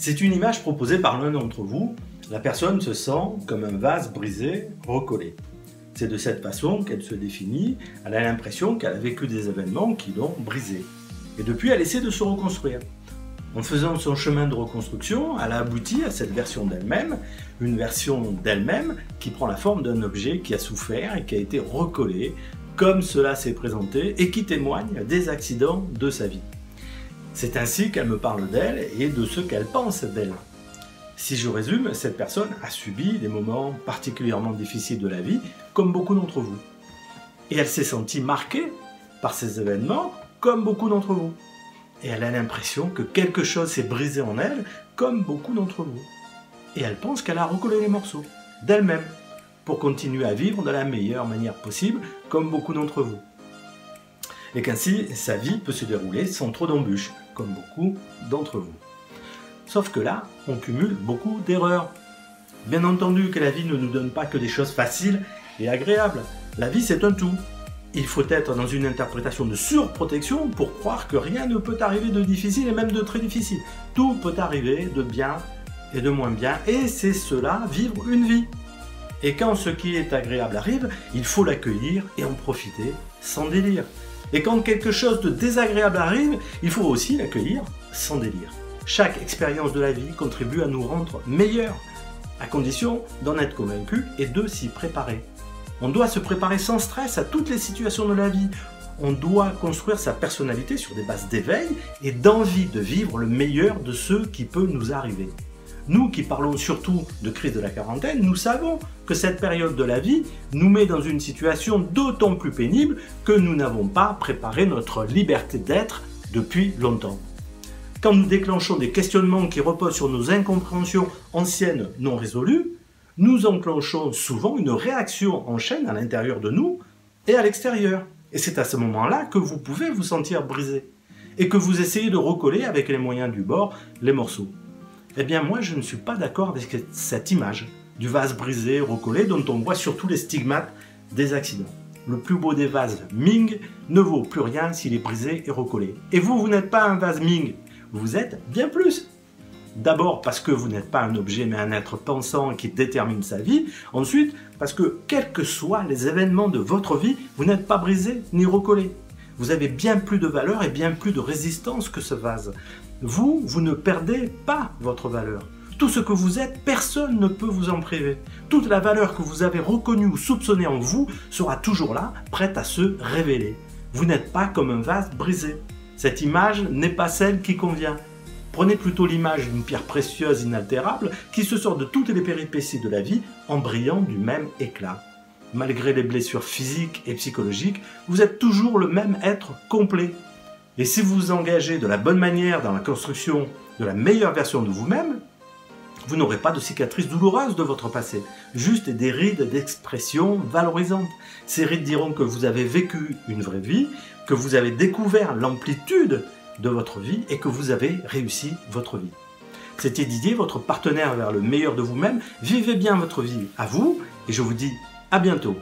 C'est une image proposée par l'un d'entre vous. La personne se sent comme un vase brisé, recollé. C'est de cette façon qu'elle se définit. Elle a l'impression qu'elle a vécu des événements qui l'ont brisée. Et depuis, elle essaie de se reconstruire. En faisant son chemin de reconstruction, elle a abouti à cette version d'elle-même, une version d'elle-même qui prend la forme d'un objet qui a souffert et qui a été recollé, comme cela s'est présenté, et qui témoigne des accidents de sa vie. C'est ainsi qu'elle me parle d'elle et de ce qu'elle pense d'elle. Si je résume, cette personne a subi des moments particulièrement difficiles de la vie, comme beaucoup d'entre vous. Et elle s'est sentie marquée par ces événements, comme beaucoup d'entre vous. Et elle a l'impression que quelque chose s'est brisé en elle, comme beaucoup d'entre vous. Et elle pense qu'elle a recollé les morceaux, d'elle-même, pour continuer à vivre de la meilleure manière possible, comme beaucoup d'entre vous. Et qu'ainsi, sa vie peut se dérouler sans trop d'embûches, comme beaucoup d'entre vous. Sauf que là, on cumule beaucoup d'erreurs. Bien entendu que la vie ne nous donne pas que des choses faciles et agréables. La vie, c'est un tout. Il faut être dans une interprétation de surprotection pour croire que rien ne peut arriver de difficile et même de très difficile. Tout peut arriver de bien et de moins bien, et c'est cela, vivre une vie. Et quand ce qui est agréable arrive, il faut l'accueillir et en profiter sans délire. Et quand quelque chose de désagréable arrive, il faut aussi l'accueillir sans délire. Chaque expérience de la vie contribue à nous rendre meilleurs, à condition d'en être convaincu et de s'y préparer. On doit se préparer sans stress à toutes les situations de la vie. On doit construire sa personnalité sur des bases d'éveil et d'envie de vivre le meilleur de ce qui peut nous arriver. Nous qui parlons surtout de crise de la quarantaine, nous savons que cette période de la vie nous met dans une situation d'autant plus pénible que nous n'avons pas préparé notre liberté d'être depuis longtemps. Quand nous déclenchons des questionnements qui reposent sur nos incompréhensions anciennes non résolues, nous enclenchons souvent une réaction en chaîne à l'intérieur de nous et à l'extérieur. Et c'est à ce moment-là que vous pouvez vous sentir brisé et que vous essayez de recoller avec les moyens du bord les morceaux. Eh bien moi je ne suis pas d'accord avec cette image du vase brisé, recollé, dont on voit surtout les stigmates des accidents. Le plus beau des vases Ming ne vaut plus rien s'il est brisé et recollé. Et vous, vous n'êtes pas un vase Ming, vous êtes bien plus. D'abord parce que vous n'êtes pas un objet mais un être pensant qui détermine sa vie. Ensuite parce que quels que soient les événements de votre vie, vous n'êtes pas brisé ni recollé. Vous avez bien plus de valeur et bien plus de résistance que ce vase. Vous ne perdez pas votre valeur. Tout ce que vous êtes, personne ne peut vous en priver. Toute la valeur que vous avez reconnue ou soupçonnée en vous sera toujours là, prête à se révéler. Vous n'êtes pas comme un vase brisé. Cette image n'est pas celle qui convient. Prenez plutôt l'image d'une pierre précieuse inaltérable qui se sort de toutes les péripéties de la vie en brillant du même éclat. Malgré les blessures physiques et psychologiques, vous êtes toujours le même être complet. Et si vous vous engagez de la bonne manière dans la construction de la meilleure version de vous-même, vous n'aurez pas de cicatrices douloureuses de votre passé, juste des rides d'expression valorisantes. Ces rides diront que vous avez vécu une vraie vie, que vous avez découvert l'amplitude de votre vie et que vous avez réussi votre vie. C'était Didier, votre partenaire vers le meilleur de vous-même. Vivez bien votre vie à vous et je vous dis à bientôt.